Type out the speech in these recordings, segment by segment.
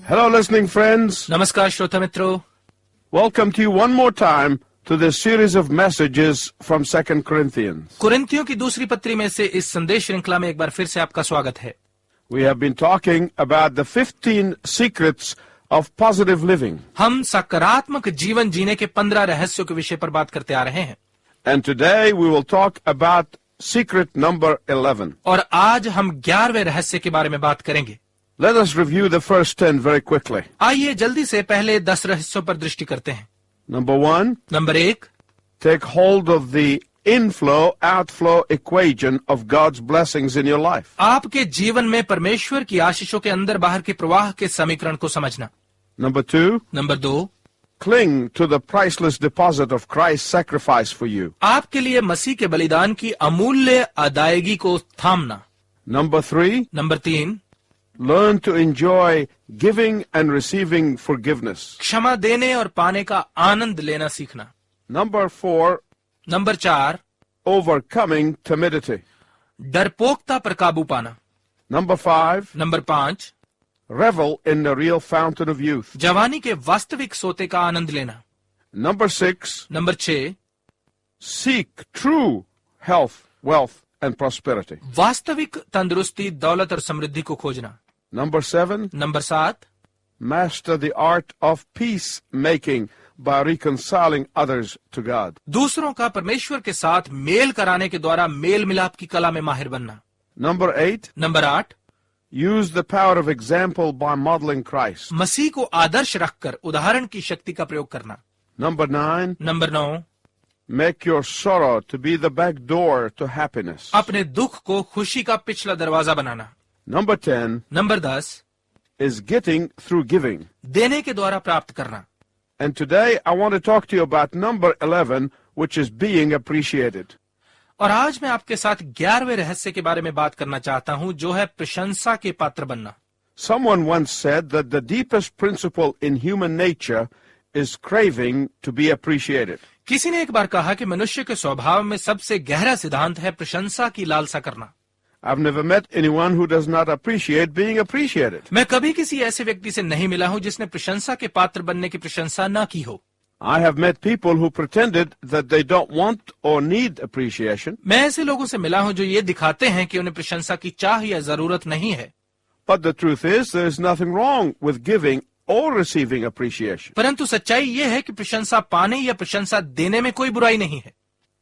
Hello, listening friends. नमस्कार श्रोता मित्रों, Welcome to you one more time to this series of messages from 2 Corinthians. कुरिन्थियों की दूसरी पत्री में से इस संदेश श्रृंखला में एक बार फिर से आपका स्वागत है। We have been talking about the 15 secrets of positive living. हम सकारात्मक जीवन जीने के 15 रहस्यों के विषय पर बात करते आ रहे हैं And today we will talk about secret number 11. और आज हम 11वें रहस्य के बारे में बात करेंगे। Let us review the first 10 very quickly. आइए जल्दी से पहले 10 रहस्यों पर दृष्टि करते हैं। Number 1, number 1, take hold of the inflow-outflow equation of God's blessings in your life. आपके जीवन में परमेश्वर की आशीषों के अंदर बाहर के प्रवाह के समीकरण को समझना। Number 2, number 2, cling to the priceless deposit of Christ's sacrifice for you. आपके लिए मसीह के बलिदान की अमूल्य अदायगी को थामना। Number 3, number 3, learn to enjoy giving and receiving forgiveness. क्षमा देने और पाने का आनंद लेना सीखना। Number 4, number 4, overcoming timidity. डरपोकता पर काबू पाना। Number 5, number 5, revel in the real fountain of youth. जवानी के वास्तविक सोते का आनंद लेना। Number 6, number 6, seek true health, wealth, and prosperity. वास्तविक तंदुरुस्ती, दौलत और समृद्धि को खोजना। Number 7, number 7, master the art of peacemaking by reconciling others to God. दूसरों का परमेश्वर के साथ मेल कराने के द्वारा मेल मिलाप की कला में माहिर बनना। Number 8, number 8, use the power of example by modeling Christ. मसीह को आदर्श रखकर उदाहरण की शक्ति का प्रयोग करना। Number 9, number 9, make your sorrow to be the back door to happiness. अपने दुख को खुशी का पिछला दरवाजा बनाना। Number 10 number 10, is getting through giving. देने के द्वारा प्राप्त करना। And today I want to talk to you about number 11, which is being appreciated. और आज मैं आपके साथ 11वें रहस्य के बारे में बात करना चाहता हूं, जो है प्रशंसा के पात्र बनना। Someone once said that the deepest principle in human nature is craving to be appreciated. किसी ने एक बार कहा कि मनुष्य के स्वभाव में सबसे गहरा सिद्धांत है प्रशंसा की लालसा करना। I've never met anyone who does not appreciate being appreciated. मैं कभी किसी ऐसे व्यक्ति से नहीं मिला हूं जिसने प्रशंसा के पात्र बनने की प्रशंसा न की हो। I have met people who pretended that they don't want or need appreciation, मैं ऐसे लोगों से मिला हूं जो ये दिखाते हैं कि उन्हें प्रशंसा की चाह या जरूरत नहीं है। but the truth is there is nothing wrong with giving or receiving appreciation. परंतु सच्चाई ये है कि प्रशंसा पाने या प्रशंसा देने में कोई बुराई नहीं है।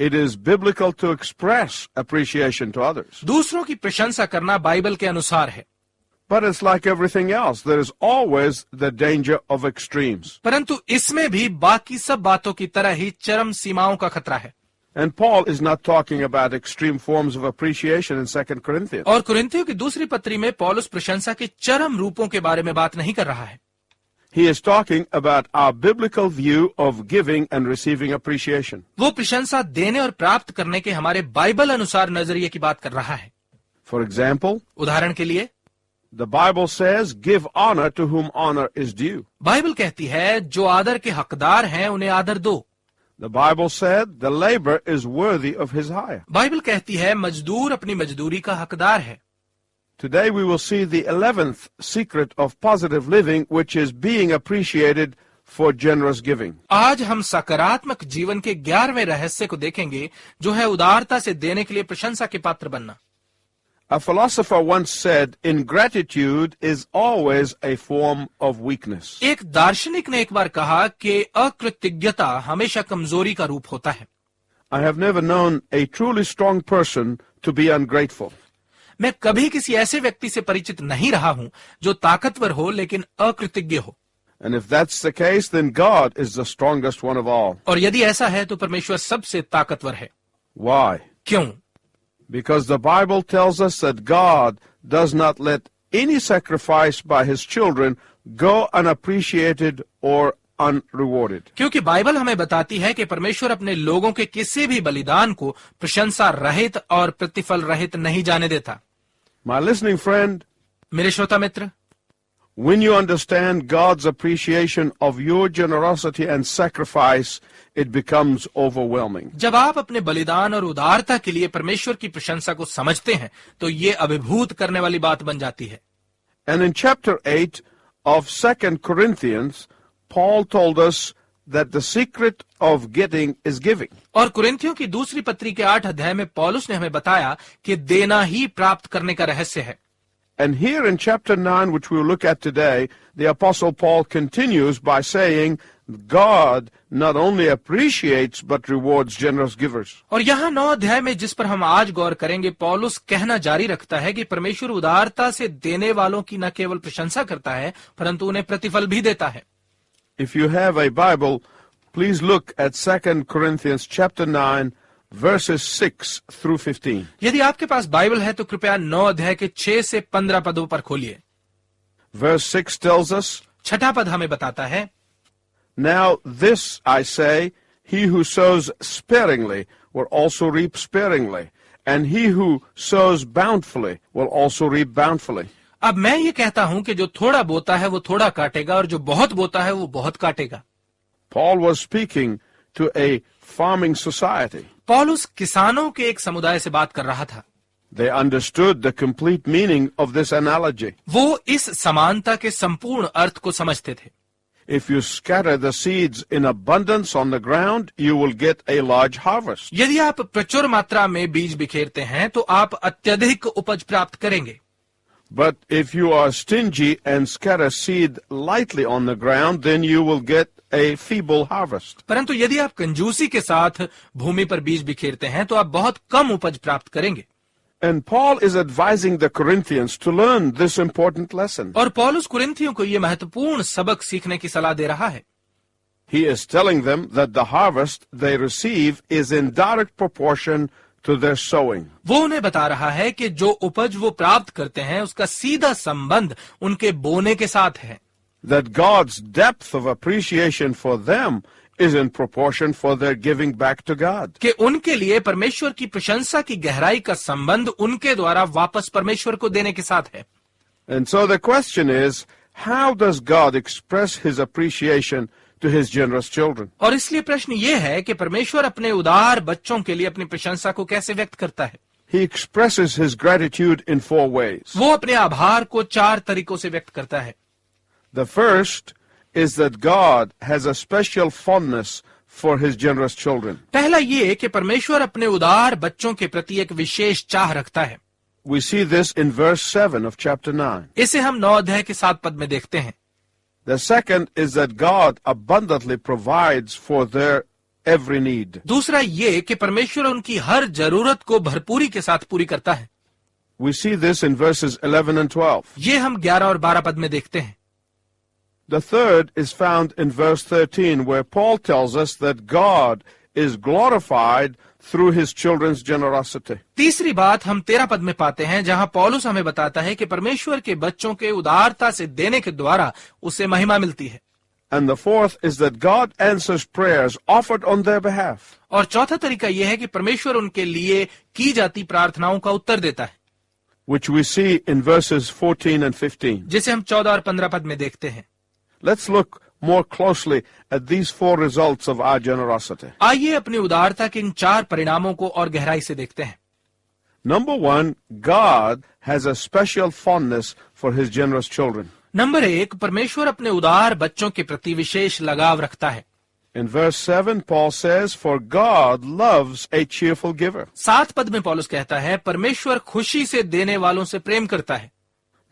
It is biblical to express appreciation to others. दूसरों की प्रशंसा करना बाइबल के अनुसार है। But it's like everything else. There is always the danger of extremes. परंतु इसमें भी बाकी सब बातों की तरह ही चरम सीमाओं का खतरा है। And Paul is not talking about extreme forms of appreciation in 2 Corinthians. और कुरिन्थियों की दूसरी पत्री में पौलुस प्रशंसा के चरम रूपों के बारे में बात नहीं कर रहा है। He is talking about our biblical view of giving and receiving appreciation. वो प्रशंसा देने और प्राप्त करने के हमारे बाइबल अनुसार नजरिए की बात कर रहा है। For example, उदाहरण के लिए the Bible says, give honor to whom honor is due. Bible कहती है जो आदर के हकदार हैं उन्हें आदर दो। The Bible said, the labor is worthy of his hire. Bible कहती है मजदूर अपनी मजदूरी का हकदार है। Today we will see the 11th secret of positive living, which is being appreciated for generous giving. आज हम सकारात्मक जीवन के 11वें रहस्य को देखेंगे, जो है उदारता से देने के लिए प्रशंसा के पात्र बनना। A philosopher once said, ingratitude is always a form of weakness. एक दार्शनिक ने एक बार कहा कि अकृतज्ञता हमेशा कमजोरी का रूप होता है। I have never known a truly strong person to be ungrateful. मैं कभी किसी ऐसे व्यक्ति से परिचित नहीं रहा हूं जो ताकतवर हो लेकिन अकृतज्ञ हो। And if that's the case, then God is the strongest one of all. और यदि ऐसा है तो परमेश्वर सबसे ताकतवर है। Why? क्यों? Because the Bible tells us that God does not let any sacrifice by his children go unappreciated or unrewarded. क्योंकि बाइबल हमें बताती है कि परमेश्वर अपने लोगों के किसी भी बलिदान को प्रशंसा रहित और प्रतिफल रहित नहीं जाने देता। My listening friend, मेरे श्रोता मित्र, when you understand God's appreciation of your generosity and sacrifice, it becomes overwhelming. जब आप अपने बलिदान और उदारता के लिए परमेश्वर की प्रशंसा को समझते हैं तो ये अभिभूत करने वाली बात बन जाती है। And in chapter 8 of 2 Corinthians, Paul told us that the secret of getting is giving. और कुरिन्थियों की दूसरी पत्री के 8 अध्याय में पौलुस ने हमें बताया कि देना ही प्राप्त करने का रहस्य है। And here in chapter 9, which we will look at today, the Apostle Paul continues by saying, God not only appreciates but rewards generous givers. और यहाँ 9 अध्याय में जिस पर हम आज गौर करेंगे, पौलुस कहना जारी रखता है कि परमेश्वर उदारता से देने वालों की न केवल प्रशंसा करता है परंतु उन्हें प्रतिफल भी देता है। If you have a Bible, please look at 2 Corinthians chapter 9, verses 6 through 15. यदि आपके पास बाइबल है तो कृपया 9 अध्याय के 6 से 15 पदों पर खोलिए। Verse 6 tells us, छठा पद हमें बताता है, Now this I say, he who sows sparingly will also reap sparingly, and he who sows bountifully will also reap bountifully. अब मैं ये कहता हूं कि जो थोड़ा बोता है वो थोड़ा काटेगा और जो बहुत बोता है वो बहुत काटेगा। Paul was speaking to a farming society. पौलुस किसानों के एक समुदाय से बात कर रहा था। They understood the complete meaning of this analogy. वो इस समानता के संपूर्ण अर्थ को समझते थे। If you scatter the seeds in abundance on the ground, you will get a large harvest. यदि आप प्रचुर मात्रा में बीज बिखेरते हैं तो आप अत्यधिक उपज प्राप्त करेंगे। But if you are stingy and scatter seed lightly on the ground, then you will get a feeble harvest. परंतु यदि आप कंजूसी के साथ भूमि पर बीज बिखेरते हैं तो आप बहुत कम उपज प्राप्त करेंगे। And Paul is advising the Corinthians to learn this important lesson. और पौलुस कुरिन्थियों को ये महत्वपूर्ण सबक सीखने की सलाह दे रहा है। He is telling them that the harvest they receive is in direct proportion to their sowing. वो उन्हें बता रहा है कि जो उपज वो प्राप्त करते हैं उसका सीधा संबंध उनके बोने के साथ है। That God's depth of appreciation for them is in proportion for their giving back to God. कि उनके लिए परमेश्वर की प्रशंसा की गहराई का संबंध उनके द्वारा वापस परमेश्वर को देने के साथ है। And so the question is, how does God express his appreciation to his generous children? और इसलिए प्रश्न ये है कि परमेश्वर अपने उदार बच्चों के लिए अपनी प्रशंसा को कैसे व्यक्त करता है। He expresses his gratitude in 4 ways. वो अपने आभार को 4 तरीकों से व्यक्त करता है। The first is that God has a special fondness for his generous children. पहला ये कि परमेश्वर अपने उदार बच्चों के प्रति एक विशेष चाह रखता है। We see this in verse 7 of chapter 9. इसे हम 9 अध्याय के 7 पद में देखते हैं। The second is that God abundantly provides for their every need. दूसरा ये कि परमेश्वर उनकी हर जरूरत को भरपूरी के साथ पूरी करता है। We see this in verses 11 and 12. ये हम 11 और 12 पद में देखते हैं। The third is found in verse 13, where Paul tells us that God is glorified through his children's generosity. तीसरी बात हम 13 पद में पाते हैं जहां पौलुस हमें बताता है कि परमेश्वर के बच्चों के उदारता से देने के द्वारा उसे महिमा मिलती है। And the fourth is that God answers prayers offered on their behalf. और चौथा तरीका यह है कि परमेश्वर उनके लिए की जाती प्रार्थनाओं का उत्तर देता है, which we see in verses 14 and 15. जिसे हम 14 और 15 पद में देखते हैं। Let's look more closely at these 4 results of our generosity. आइए अपनी उदारता के इन 4 परिणामों को और गहराई से देखते हैं। Number 1, God has a special fondness for his generous children. Number 1, परमेश्वर अपने उदार बच्चों के प्रति विशेष लगाव रखता है। In verse 7, Paul says, For God loves a cheerful giver. 7 पद में पौलुस कहता है, परमेश्वर खुशी से देने वालों से प्रेम करता है।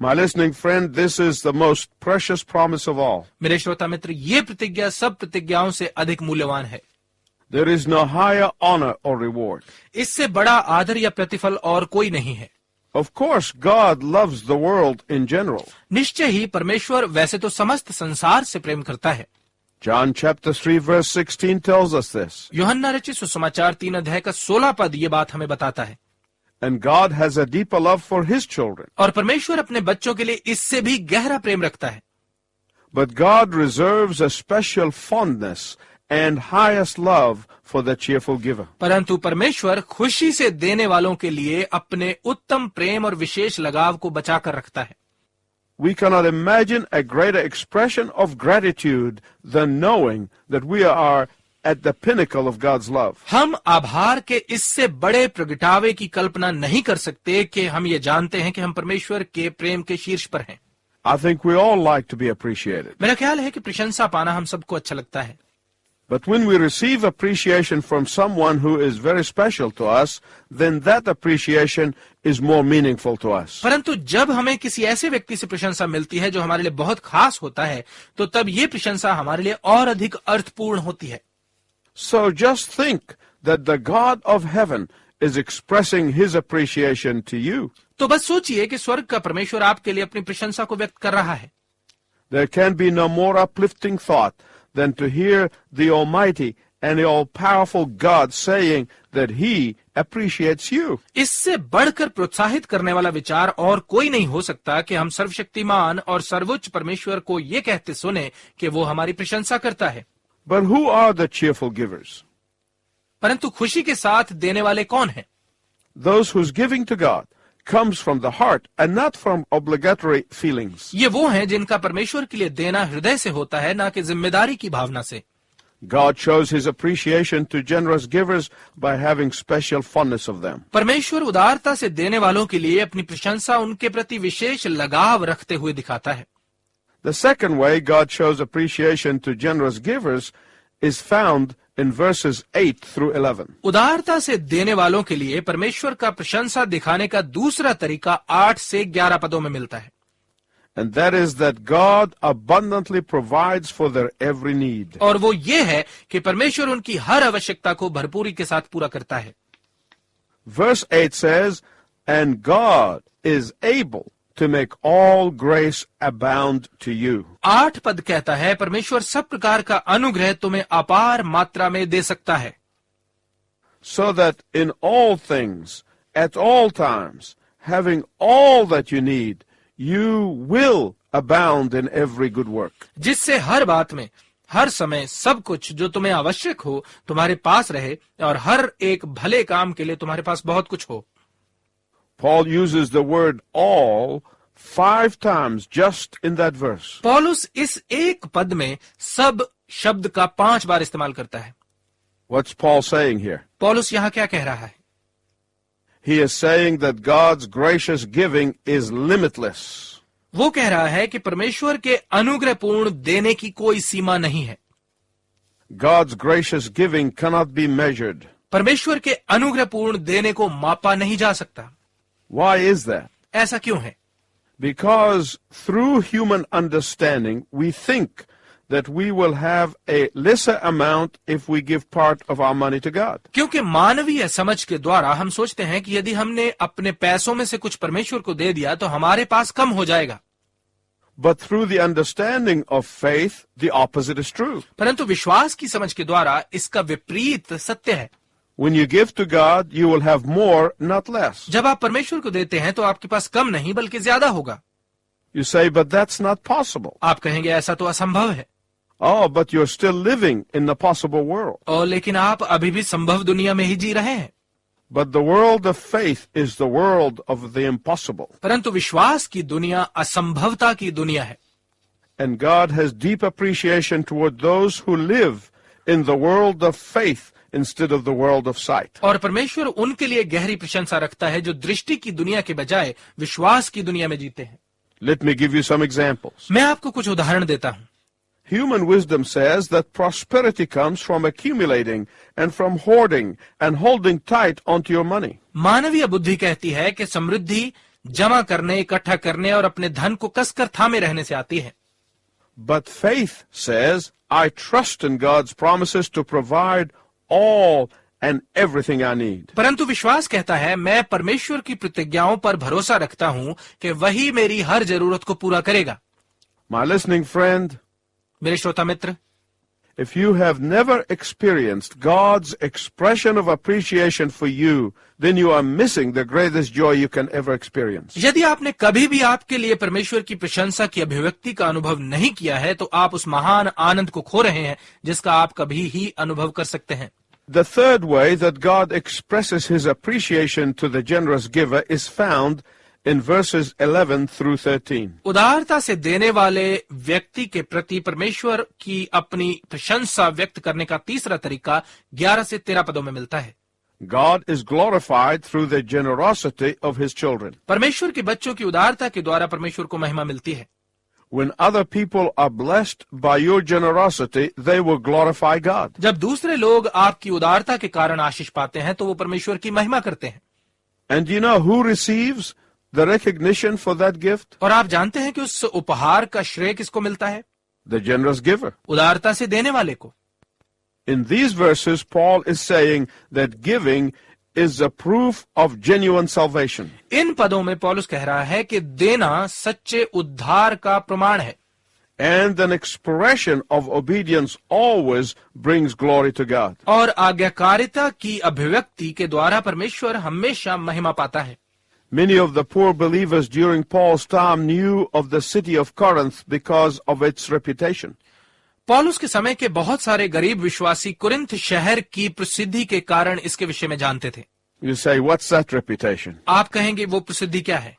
My listening friend, this is the most precious promise of all. मेरे श्रोता मित्र, ये प्रतिज्ञा सब प्रतिज्ञाओं से अधिक मूल्यवान है। There is no higher honor or reward. इससे बड़ा आदर या प्रतिफल और कोई नहीं है। Of course, God loves the world in general. निश्चय ही परमेश्वर वैसे तो समस्त संसार से प्रेम करता है। John chapter 3 verse 16 tells us this. यूहन्ना रचित सुसमाचार 3 अध्याय का 16 पद ये बात हमें बताता है। And God has a deeper love for his children. और परमेश्वर अपने बच्चों के लिए इससे भी गहरा प्रेम रखता है। But God reserves a special fondness and highest love for the cheerful giver. परंतु परमेश्वर खुशी से देने वालों के लिए अपने उत्तम प्रेम और विशेष लगाव को बचाकर रखता है। We cannot imagine a greater expression of gratitude than knowing that we are at the pinnacle of God's love. हम आभार के इससे बड़े प्रगटावे की कल्पना नहीं कर सकते कि हम ये जानते हैं कि हम परमेश्वर के प्रेम के शीर्ष पर हैं। I think we all like to be appreciated. मेरा ख्याल है कि प्रशंसा पाना हम सबको अच्छा लगता है, But when we receive appreciation from someone who is very special to us, then that appreciation is more meaningful to us. परंतु जब हमें किसी ऐसे व्यक्ति से प्रशंसा मिलती है जो हमारे लिए बहुत खास होता है, तो तब ये प्रशंसा हमारे लिए और अधिक अर्थपूर्ण होती है। So just think that the God of heaven is expressing his appreciation to you. तो बस सोचिए कि स्वर्ग का परमेश्वर आपके लिए अपनी प्रशंसा को व्यक्त कर रहा है। There can be no more uplifting thought than to hear the Almighty and the all-powerful God saying that he appreciates you. इससे बढ़कर प्रोत्साहित करने वाला विचार और कोई नहीं हो सकता कि हम सर्वशक्तिमान और सर्वोच्च परमेश्वर को ये कहते सुने कि वो हमारी प्रशंसा करता है। But who are the cheerful givers? परंतु खुशी के साथ देने वाले कौन हैं? Those whose giving to God comes from the heart and not from obligatory feelings. ये वो हैं जिनका परमेश्वर के लिए देना हृदय से होता है, ना कि जिम्मेदारी की भावना से। God shows his appreciation to generous givers by having special fondness of them. परमेश्वर उदारता से देने वालों के लिए अपनी प्रशंसा उनके प्रति विशेष लगाव रखते हुए दिखाता है। The second way God shows appreciation to generous givers is found in verses 8 through 11. उदारता से देने वालों के लिए परमेश्वर का प्रशंसा दिखाने का दूसरा तरीका 8 से 11 पदों में मिलता है। And that is that God abundantly provides for their every need. और वो ये है कि परमेश्वर उनकी हर आवश्यकता को भरपूरी के साथ पूरा करता है। Verse 8 says, and God is able to make all grace abound to you. 8 पद कहता है परमेश्वर सब प्रकार का अनुग्रह तुम्हें अपार मात्रा में दे सकता है। So that in all things, at all times, having all that you need, you will abound in every good work. जिससे हर बात में, हर समय सब कुछ जो तुम्हें आवश्यक हो तुम्हारे पास रहे और हर एक भले काम के लिए तुम्हारे पास बहुत कुछ हो। Paul uses the word all 5 times just in that verse. पौलुस इस एक पद में सब शब्द का 5 बार इस्तेमाल करता है। What's Paul saying here? पौलुस यहाँ क्या कह रहा है? He is saying that God's gracious giving is limitless. वो कह रहा है कि परमेश्वर के अनुग्रहपूर्ण देने की कोई सीमा नहीं है। God's gracious giving cannot be measured. परमेश्वर के अनुग्रहपूर्ण देने को मापा नहीं जा सकता। Why is that? ऐसा क्यों है? Because through human understanding, we think that we will have a lesser amount if we give part of our money to God. क्योंकि मानवीय समझ के द्वारा हम सोचते हैं कि यदि हमने अपने पैसों में से कुछ परमेश्वर को दे दिया तो हमारे पास कम हो जाएगा। But through the understanding of faith, the opposite is true. परंतु विश्वास की समझ के द्वारा इसका विपरीत सत्य है। When you give to God, you will have more, not less. जब आप परमेश्वर को देते हैं तो आपके पास कम नहीं बल्कि ज्यादा होगा। You say, but that's not possible. आप कहेंगे ऐसा तो असंभव है। Oh, but you're still living in the possible world. और लेकिन आप अभी भी संभव दुनिया में ही जी रहे हैं। But the world of faith is the world of the impossible. परंतु विश्वास की दुनिया असंभवता की दुनिया है। And God has deep appreciation toward those who live in the world of faith instead of the world of sight. और परमेश्वर उनके लिए गहरी प्रशंसा रखता है जो दृष्टि की दुनिया के बजाय विश्वास की दुनिया में जीते हैं। Let me give you some examples. मैं आपको कुछ उदाहरण देता हूं। Human wisdom says that prosperity comes from accumulating and from hoarding and holding tight onto your money. मानवीय बुद्धि कहती है कि समृद्धि जमा करने, इकट्ठा करने और अपने धन को कसकर थामे रहने से आती है। But faith says, I trust in God's promises to provide all and everything I need. परंतु विश्वास कहता है मैं परमेश्वर की प्रतिज्ञाओं पर भरोसा रखता हूं कि वही मेरी हर जरूरत को पूरा करेगा। My listening friend, मेरे श्रोता मित्र, if you have never experienced God's expression of appreciation for you, then you are missing the greatest joy you can ever experience. यदि आपने कभी भी आपके लिए परमेश्वर की प्रशंसा की अभिव्यक्ति का अनुभव नहीं किया है तो आप उस महान आनंद को खो रहे हैं जिसका आप कभी ही अनुभव कर सकते हैं। The third way that God expresses his appreciation to the generous giver is found in verses 11 through 13. उदारता से देने वाले व्यक्ति के प्रति परमेश्वर की अपनी प्रशंसा व्यक्त करने का तीसरा तरीका 11 से 13 पदों में मिलता है। God is glorified through the generosity of his children. परमेश्वर के बच्चों की उदारता के द्वारा परमेश्वर को महिमा मिलती है। When other people are blessed by your generosity, they will glorify God. जब दूसरे लोग आपकी उदारता के कारण आशीष पाते हैं तो वो परमेश्वर की महिमा करते हैं। And you know who receives the recognition for that gift? और आप जानते हैं कि उस उपहार का श्रेय किसको मिलता है? The generous giver. उदारता से देने वाले को। In these verses, Paul is saying that giving is a proof of genuine salvation. इन पदों में पौलुस कह रहा है कि देना सच्चे उद्धार का प्रमाण है। And an expression of obedience always brings glory to God. और आज्ञाकारिता की अभिव्यक्ति के द्वारा परमेश्वर हमेशा महिमा पाता है। Many of the poor believers during Paul's time knew of the city of Corinth because of its reputation. पौलुस के समय के बहुत सारे गरीब विश्वासी कुरिन्थ शहर की प्रसिद्धि के कारण इसके विषय में जानते थे। You say, what's that reputation? आप कहेंगे वो प्रसिद्धि क्या है?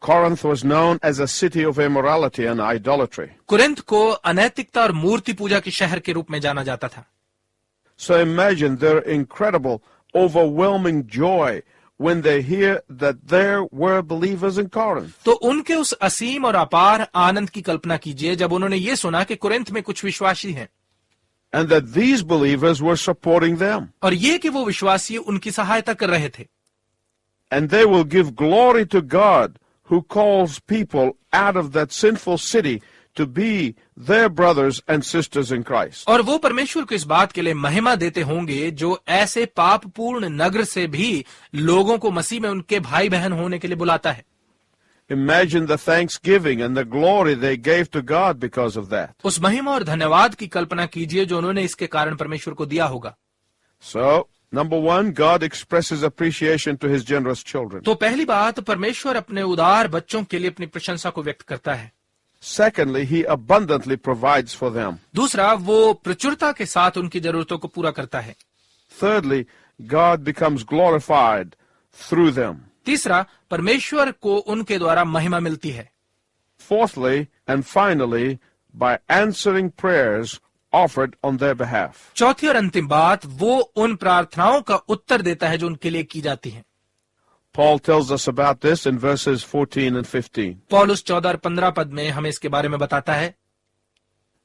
Corinth was known as a city of immorality and idolatry. Corinth को अनैतिकता और मूर्ति पूजा के शहर के रूप में जाना जाता था। So imagine their incredible, overwhelming joy when they hear that there were believers in Corinth. तो उनके उस असीम और अपार आनंद की कल्पना कीजिए जब उन्होंने ये सुना कि कुरिन्थ में कुछ विश्वासी हैं And that these believers were supporting them. और ये कि वो विश्वासी उनकी सहायता कर रहे थे। And they will give glory to God who calls people out of that sinful city to be their brothers and sisters in Christ. और वो परमेश्वर को इस बात के लिए महिमा देते होंगे जो ऐसे पापपूर्ण नगर से भी लोगों को मसीह में उनके भाई बहन होने के लिए बुलाता है। Imagine the thanksgiving and the glory they gave to God because of that. उस महिमा और धन्यवाद की कल्पना कीजिए जो उन्होंने इसके कारण परमेश्वर को दिया होगा। So, number one, God expresses appreciation to his generous children. तो पहली बात, परमेश्वर अपने उदार बच्चों के लिए अपनी प्रशंसा को व्यक्त करता है। Secondly, he abundantly provides for them. दूसरा, वो प्रचुरता के साथ उनकी जरूरतों को पूरा करता है। Thirdly, God becomes glorified through them. तीसरा, परमेश्वर को उनके द्वारा महिमा मिलती है। Fourthly, and finally, by answering prayers offered on their behalf. चौथी और अंतिम बात, वो उन प्रार्थनाओं का उत्तर देता है जो उनके लिए की जाती हैं। Paul tells us about this in verses 14 and 15. पौलुस 14 और 15 पद में हमें इसके बारे में बताता है।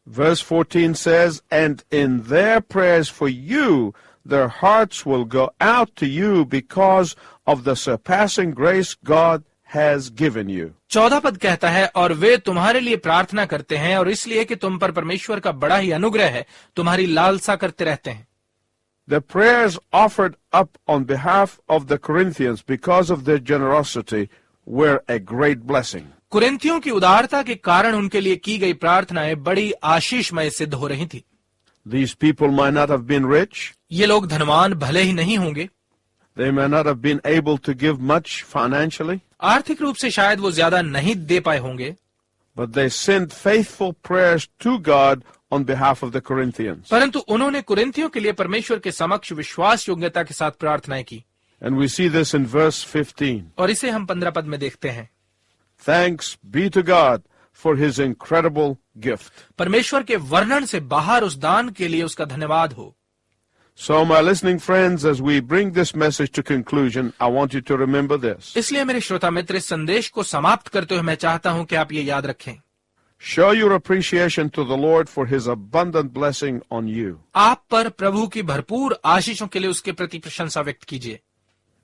Verse 14 says, And in their prayers for you, their hearts will go out to you because of the surpassing grace God has given you. 14 पद कहता है, और वे तुम्हारे लिए प्रार्थना करते हैं और इसलिए कि तुम पर परमेश्वर का बड़ा ही अनुग्रह है, तुम्हारी लालसा करते रहते हैं। The prayers offered up on behalf of the Corinthians because of their generosity were a great blessing. कुरिन्थियों की उदारता के कारण उनके लिए की गई प्रार्थनाएं बड़ी आशीषमय सिद्ध हो रही थी। These people might not have been rich. ये लोग धनवान भले ही नहीं होंगे, They may not have been able to give much financially, आर्थिक रूप से शायद वो ज्यादा नहीं दे पाए होंगे, but they sent faithful prayers to God on behalf of the Corinthians. परंतु उन्होंने कुरिन्थियों के लिए परमेश्वर के समक्ष विश्वास योग्यता के साथ प्रार्थनाएं की। And we see this in verse 15. और इसे हम 15 पद में देखते हैं। Thanks be to God for his incredible gift. परमेश्वर के वर्णन से बाहर उस दान के लिए उसका धन्यवाद हो। So, my listening friends, as we bring this message to conclusion, I want you to remember this. इसलिए मेरे श्रोता मित्र, इस संदेश को समाप्त करते हुए मैं चाहता हूं कि आप ये याद रखें। Show your appreciation to the Lord for his abundant blessing on you. आप पर प्रभु की भरपूर आशीषों के लिए उसके प्रति प्रशंसा व्यक्त कीजिए।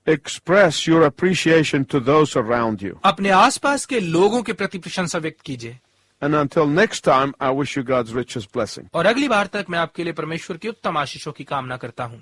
Express your appreciation to those around you. अपने आसपास के लोगों के प्रति प्रशंसा व्यक्त कीजिए। And until next time, I wish you God's richest blessing. और अगली बार तक मैं आपके लिए परमेश्वर की उत्तम आशीषों की कामना करता हूं।